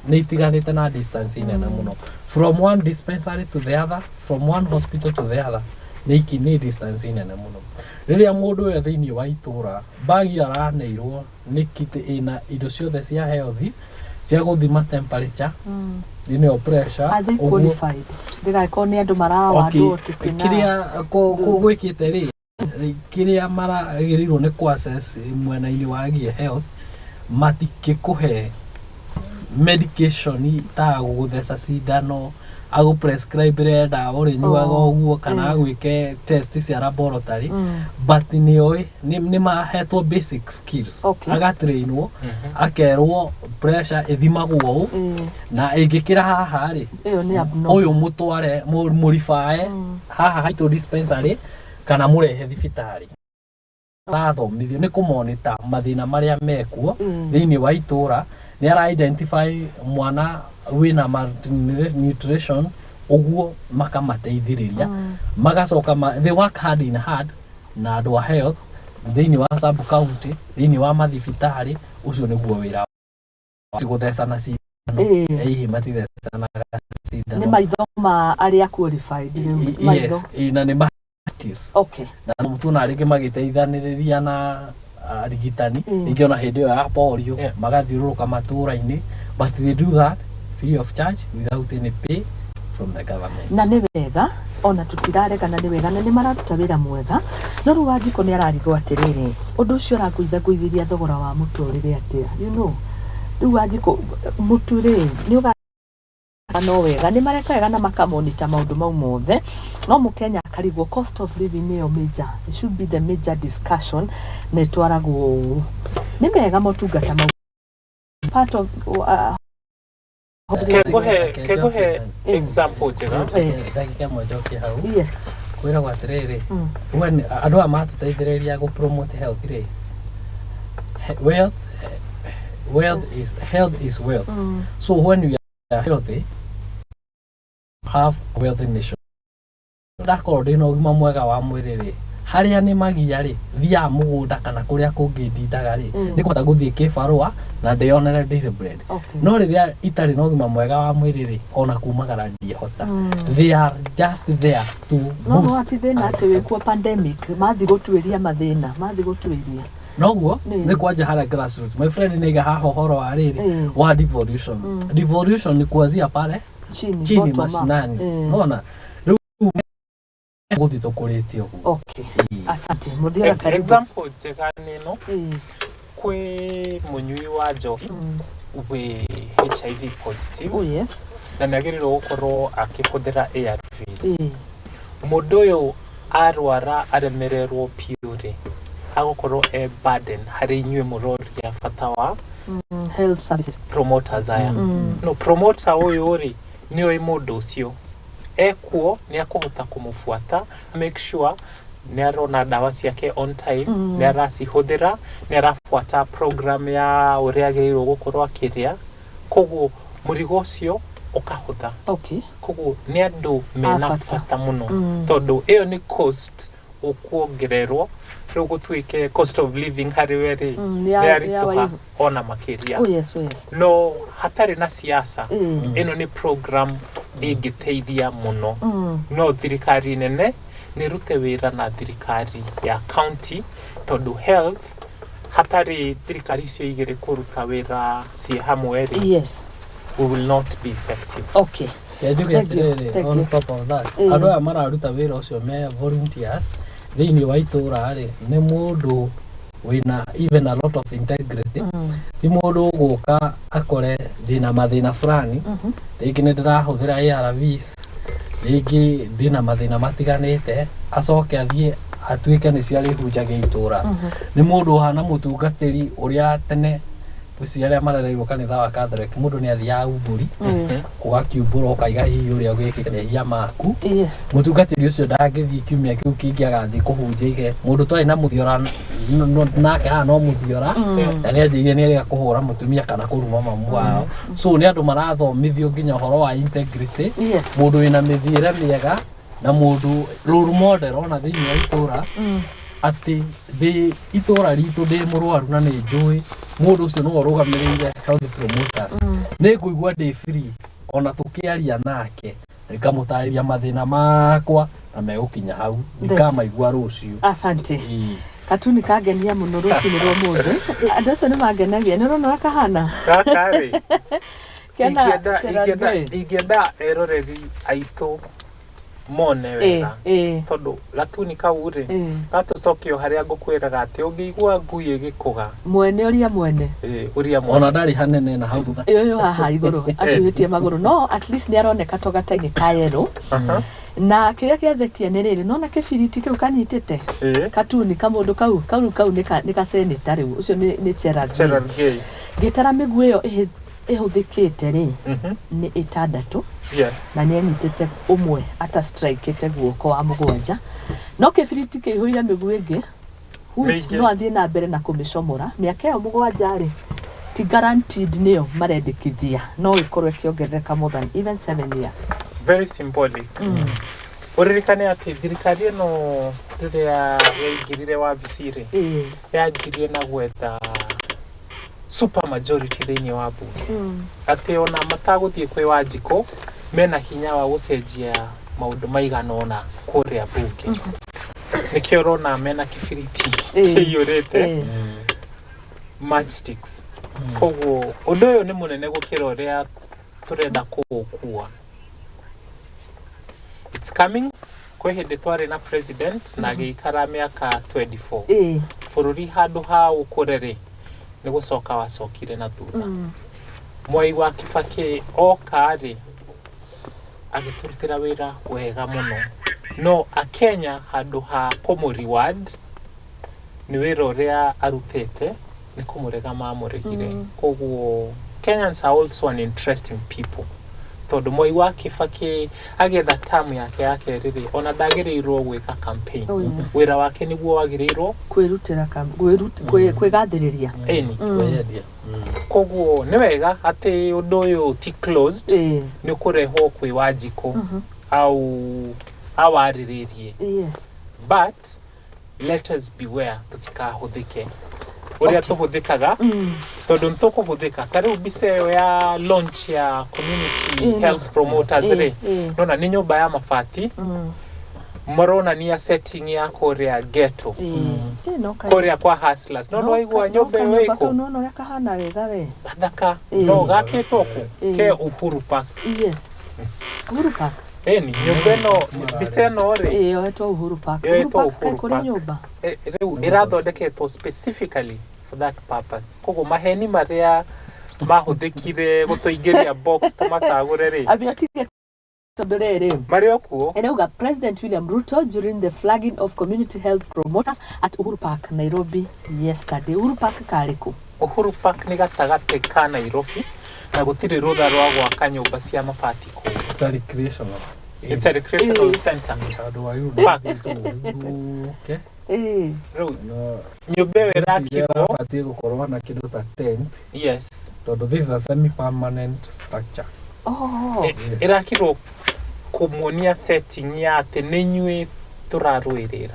ni itiganite na distance inene muno from one dispensary to the other from one hospital to the other ni distance inene muno riria mundu we thiini wa itura bagi araneirwo ni kiti ina indo ciothe cia health cia guthima temperature dine pressure qualified ndira ko ni andu marawa andu tukina kiria gwikite ri kiria maragirirwo ni ku access mwena-ini wa health matikikuhe medication ta gutheca cindano agu prescribe renda uri nyuaga uguo kana agwike test cia laboratory but ni mahetwo basic skills agatrainwo akerwo pressure ithimagwo na ingikira haha ri uyu mutware murifae haha haito dispensary kana murehe thibitari rathomithio ni kumonitor mathina maria mekuo thiini wa itura ni ara identify mwana wina malnutrition uguo makamateithiriria magacoka they work hard in hard na andu a health thiini wa sub county thiini wa mathibitari ucio niguo wira guthecana Ei matire sana sida. Ni maitho ma aria qualified ni maitho. Yes, na ni mahtis. Okay. Na mtu na rĩngĩ magĩteithaniria na arigitani ikiona hĩndĩ ĩyo ya polio magathiũrũrũka matũũra-inĩ, but they do that free of charge without any pay from the government. Na nĩ wega ona tutirarega na nĩ wega na nĩ mararuta wĩra mwega. No rĩu Wanjikũ nĩ ararigwo atĩrĩrĩ, ũndũ ũcio ũrangũithaguithĩria thogora wa mũtũrĩre atĩa, you know. Rĩu Wanjikũ mũtu-rĩ nĩ ũga no wega nĩ mareka wega na makamonita maũndũ mau mothe, no Mũkenya akarigwo cost of living nĩyo major, it should be the major discussion na ĩtwaragwo nĩ mega motungata mau part of kegohe example njega ndagĩka ĩmwe njoke hau. Yes. Kwĩragwo atĩrĩrĩ, andũ aya matũteithĩrĩria gũ promote health rĩ, health is wealth. So when we are healthy, have a wealthy nation. Ndakorwo ndĩna ũgima mwega wa mwĩrĩ rĩ, harĩa nĩ magia rĩ, thia mũgũnda kana kũrĩa kũngĩ ndindaga rĩ, nĩ kũhota gũthiĩ kĩbarũa na ndĩonere daily bread. No rĩrĩa itarĩ na ũgima mwega wa mwĩrĩ rĩ, ona kumagara ndihota. They are just there to boost. No ati thĩna atĩ wĩkuo pandemic mathi gũtuĩria mathĩna, mathi gũtuĩria. Noguo nĩ kwanja harĩa grassroots. My friend nĩiga haha ũhoro wa rĩrĩ wa devolution. Devolution ni kuanzia pale chini mashinani. Unaona? Gũthi tũkũrĩte ũguo. Okay. Asante. Mũthia karibu. Example njega nĩno. Kwĩ mũnyui wa njohi wĩ HIV positive. Oh yes. Na nĩagĩrĩirwo gũkorwo akĩhũthĩra ARVs. Mũndũ ũyũ arwara aremererwo piũ rĩ, agũkorwo burden harĩ inyuĩ mũroria bata wa health services promoters aya. No promoter ũyũ rĩ nĩ oĩ mũndũ ũcio ekuo nĩ akũhota kũmũbuata, make sure nĩ arona ndawa ciake on time, nĩ aracihũthĩra, nĩ arabuata program ya ũrĩa agĩrĩirwo gũkorwo akĩrĩa, koguo mũrigo ũcio ũkahũtha. Okay. Koguo nĩ andũ mena bata mũno, tondũ ĩyo nĩ cost ũkuongererwo rĩu gũtuĩke cost of living harĩ we rĩ nĩ aritũha ona makĩria. Oh yes, oh yes. No hatarĩ na siasa ĩno nĩ program ĩngĩteithia mũno. No thirikari nene nĩ rute wĩra na thirikari ya county, tondũ health hatarĩ thirikari icio igĩrĩ kũruta wĩra ciĩ hamwe rĩ, yes, we will not be effective. Okay. On top of that, andũ aya mararuta wĩra ũcio me volunteers thĩinĩ wa itũũra rĩ, nĩ mũndũ wĩna even a lot of integrity. Ti mũndũ gũka akore ndĩna mathĩna fulani, rĩngĩ nĩ ndĩrahũthĩra ARVs, rĩngĩ ndĩna mathĩna matiganĩte, acoke athiĩ atuĩke nĩcio arĩhunjagia itũũra. Nĩ mũndũ ũhana mũtungatĩri ũrĩa tene uci arĩa marereirwo kanitha wa Catholic, mũndũ nĩ athiaga umbũri ũgakiumbũra ũkaiga hihi ũrĩa ũgĩkĩte mehia maku. Mũtungatĩri ũcio ndangĩthiĩ kiumia kĩu kĩngĩ agathiĩ kũhunjia ige mũndũ twarĩ na mũthiora nake haha no mũthiora, na nĩ anjĩrire nĩ arĩga kũhũra mũtumia kana kũruma mamu wao. So nĩ andũ marathomithio nginya ũhoro wa integrity, mũndũ wĩna mĩthiĩre mĩega na mũndũ role model ona thĩinĩ wa itũũra atĩ itũũra ritũ ndĩ mũrwaru na nĩ njũĩ mũndũ ũcio no ũrũgamĩrĩire health promoters. Nĩ ngũigua ndĩ free ona tũkĩaria nake ngamũtarĩria mathĩna makwa na megũkinya hau ndikamaigua rũciũ. Asante. Katuni kangenia mũno Rucini Rwa Umuthi. Andũ acio nĩ mangenagia, nĩ ũrona kahana gakarĩ ingĩenda eroreri aitũ mone wega, tondũ gatuni kau rĩ gatũcokio harĩa ngũkwĩraga atĩ ũngĩigua ngui ĩgĩkũga mwene ũria mwene ona ndarĩ hanene na hau thutha ĩyo haha igũrũ acuhĩtie magũrũ, no at least nĩ aroneka togata-inĩ ka yellow. Na kĩrĩa kĩathekia nĩ rĩrĩ, nona kĩbiriti kĩu kanyitĩte katuni kamũndũ kau nĩ kaseneta rĩu, ũcio nĩ Nyarari. Ngĩtara mĩguĩ ĩyo ĩhũthĩkĩte rĩ nĩ 6. Yes. Na nĩ anyitĩte ũmwe ata strike guoko wa mũgwanja, no kĩbiriti kĩihũire mĩguĩ ĩngĩ no athiĩ na mbere na kũmĩcomora. Mĩaka ĩyo mũgwanja rĩ ti guaranteed nĩyo marendekithia, no ĩkorwo ĩkĩongerereka more than even 7 years. Very symbolic. Ũririkane atĩ thirikari ĩno rĩrĩa yaingĩrire wabici rĩ yanjirie na gwetha super majority thiini wa bunge ati ona mataguthie kwi Wanjiko mena hinya wa gucenjia maundu maigana ona kuria bunge nikio rona mena kibiriti kiyurite matchsticks koguo undu uyu ni munene gukira uria turenda kuukua. It's coming kwe hindi twari na president na giikara miaka 24 bururi handu ha ukureri ni gucoka wacokire na thutha Mwai wa Kibaki okari agiturutira wira wega muno no akenya handu ha kumureward ni wira uria arutete ni kumurega mamuregire koguo Kenyans are also an interesting people tondu Mwai wa Kibaki agetha term yake riri ona ndagirirwo gwika campaign wira wake niguo wagirirwo kwirutira kwigathiriria kweyedia koguo ni wega ati undu uyu ti closed ni kurehwo kwi Wanjiko au awariririe but let us beware tutikahuthike uria tuhuthikaga tondu ntukuhuthika tariu mbica iyo ya launch ya community health promoters ri nona ni nyumba ya mabati marona ni setting ya korea ghetto korea kwa hustlers no waigua nyumba iyo iko no yakahana wega we thaka no gakitwo ku ke Uhuru Park Uhuru Park ni nyumba no mbica ino ri iyo etwo Uhuru Park kuri nyumba riu irathondeketwo specifically for that purpose koguo maheni maria mahuthikire gutuingiria box tumasagure ri abiatige tondorere mario kuo enauga President William Ruto during the flagging of community health promoters at Uhuru Park Nairobi yesterday. Uhuru Park kariku Uhuru Park ni gatagate ka Nairobi na gutire rutha rwa gwaka nyumba cia mabati ku it's a recreational center park okay nyumba irakirwo batie gukorwa na kindu ta tent yes tondu this is a semi permanent structure irakirwo kumuonia setting ya ati ninywe turarwirira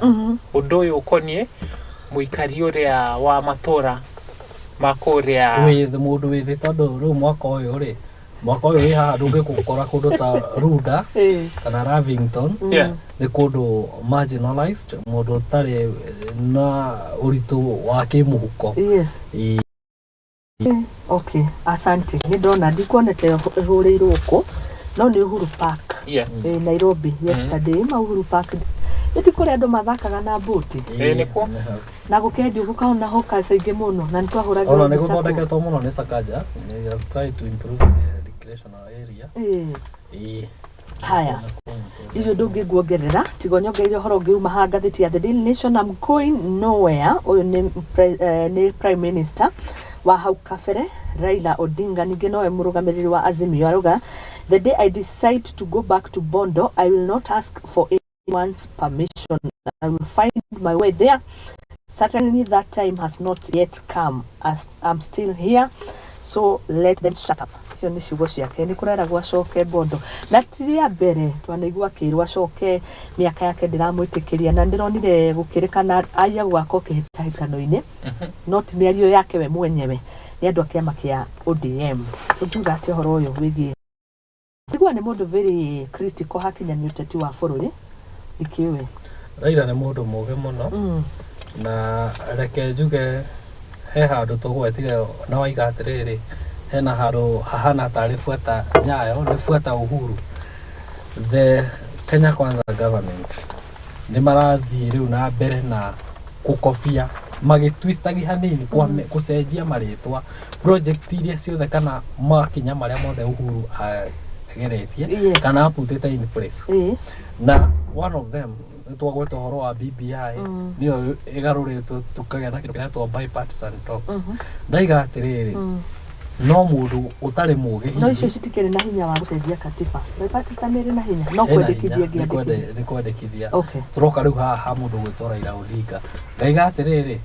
undu uyu ukonie muikari uria wa matora makoria withe mundu withe tondu riu mwaka uyu ri mwaka uyu iha ndungi gukora kundu ta Ruda kana Lavington ni kundu marginalized mundu tari na uritu wa kimuhuko okay asante ni ndona ndikuonete rurirwo ku no ni Uhuru Park Nairobi yesterday Uhuru Park iti kuri andu mathakaga na boti niko na gukendi gukaona hoka saingi muno na ntwahuraga ona niko thondeketwo muno ni Sakaja they just try to improve the recreational area haya iyo ndungi guongerera tigonyongeire horo ngiuma ha ngathiti ya The Daily Nation. I'm going nowhere uyu ni Prime Minister wa hau kabere Raila Odinga ningi noe murugamiriri wa Azimio aruga the day I decide to go back to Bondo I will not ask for anyone's permission. I will find my way there. Certainly that time has not yet come as I'm still here, so let them shut up. Sio ni shugo ciake ni kurera gwacoke Bondo na tiria mbere twanaigua kirwa acoke miaka yake ndiramwitikiria na ndironire gukirikana aya gwako kihitahitano-ini not miario yake we mwenyewe ni andu akiama kia ODM tukiuga ati horo uyu wigi tigwa ni mundu very critical hakinya ni uteti wa bururi ikiwe Raila ni mundu muge muno na reke njuge he handu tugwetire na waiga atiriri hena handu hahana tari fuata Nyayo ni fuata Uhuru. The Kenya Kwanza government ni marathii riu na mbere na kukofia magitwistagi hanini kwa kucenjia maritwa project iria ciothe kana makinya maria mothe Uhuru ageretie kana aputite in place na one of them twagweta horo wa BBI niyo igaruritwo tukagea na kindu kiretwo bipartisan talks ndaiga atiriri no mundu utari mugi no icio citikire na hinya wa gucenjia katiba bipartisan iri na hinya no kwendekithia ni kwendekithia okay turoka riu ha mundu gwitwo Raila Odinga ndaiga atiriri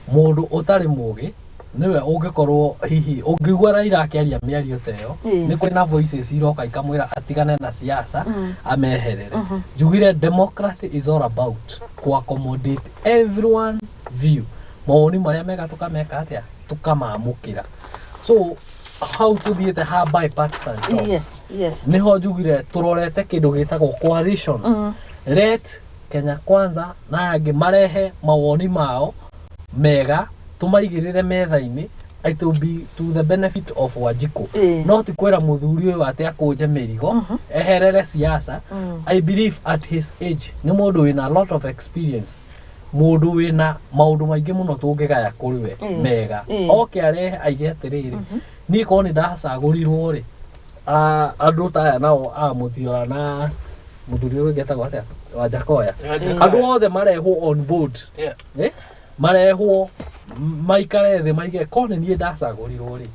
mundu utari mugi niwe ungikorwo hihi ungigwa Raila akiaria miario teyo ni kwina voices iroka ikamwira atigane na siasa ameherere njugire democracy is all about to accommodate everyone view maoni maria megatuka meka atia tukamamukira. So how to be the bipartisan job. Yes, yes. Niho njugire turorete kindu gitagwo coalition. Let Kenya Kwanza na angi marehe mawoni mao mega tumaigirire metha-ini. It will be to the benefit of Wanjiku. Not kwera muthuri uyu ate akunje mirigo eherere siasa. I believe at his age ni mundu wina a lot of experience, mundu wina maundu maingi muno tungigaya kuri we mega oke arehe aige atiriri ni ko ni ndacagurirwo ri andu ta aya nao a Muthiora na muthuri uyu getagwo atia Wanjakoya andu othe marehwo on board marehwo maikare thĩ maige kone niĩ ndacagurirwo ri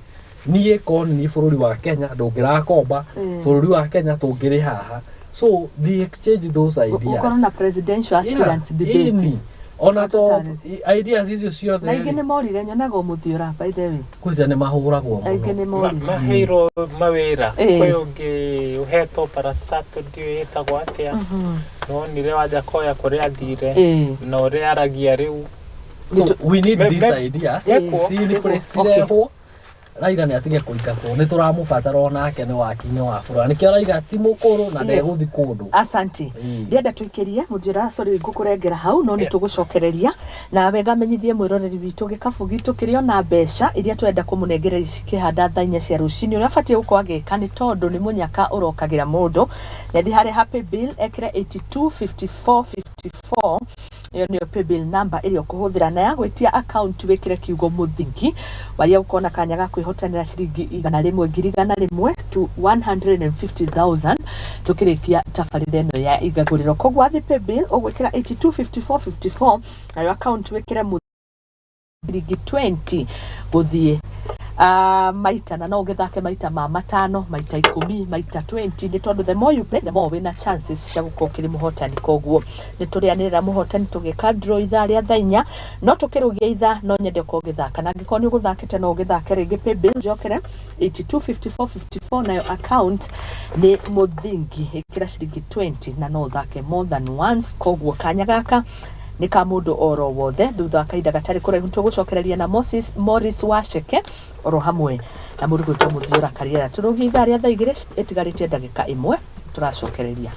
niĩ kone ni bũrũri wa Kenya ndũngĩrakomba bũrũri wa Kenya tũngĩrĩ haha. So they exchange those ideas. Uko na presidential aspirant debate ona to ideas icio ciothe na ingĩ nĩ morire nyonaga Muthiora by the way kwĩcia nĩ mahũragwo ingĩ nĩ morire maheirwo mawĩra kwĩ ũngĩ ũhetwo parastato ndiũ ĩtagwo atia no nire Wanjakoya kũrĩa athire na ũrĩa aragia rĩu. So we need these ideas. See ni presidentho Raila ni atige kuingatwo ni turamubatara onake ni wakinyo wa bũrũri ni kĩo Raila ti mũkũrũ na ndeguthi kũndũ. Asante ndienda tuikirie Muthiora sorry ngukurengera hau no ni tugucokereria na wega menyithie mwiroreri witũ gĩkabu gitu kĩrĩo na mbeca iria twenda kũmunengerera cikihanda thainya cia Rucini uria abatie gũkorwo agĩka ni tondu ni munyaka ũrokagira mũndũ na ndi harĩ happy bill ekira 825454 iyo niyo pay bill number ĩrĩa ũkũhũthĩra na ya gwĩtia account wĩkire kiugo mũthingi waria ũkona kanya ga kwĩhotanĩra ciringi 100,000 to 150,000 tukirikia tabarira ĩno ya igaguriro. Koguo athi pay bill ũgwĩkira 825454 na yo account wĩkire ciringi 20 gũthie maita na no githake maita ma matano maita 10 maita 20 ni tondu the more you play the more wina chances cia gukokiri muhotani. Koguo ni turianirira muhotani tugika draw itha ria thainya no tukirugia itha no nyende ko githaka na ngikoni uguthakite no githake ringi pay bill jokere 825454 na yo account ni muthingi ikira ciringi 20 na no thake more than once. Koguo kanya gaka ni ka mundu oro wothe thutha kaida gatari kuraihu tugucokereria na Morris Waceke oro hamwe na mundu gwitwo Muthiora Kariera turugi itha ria thaa igiri itigarite ndagika imwe turacokereria.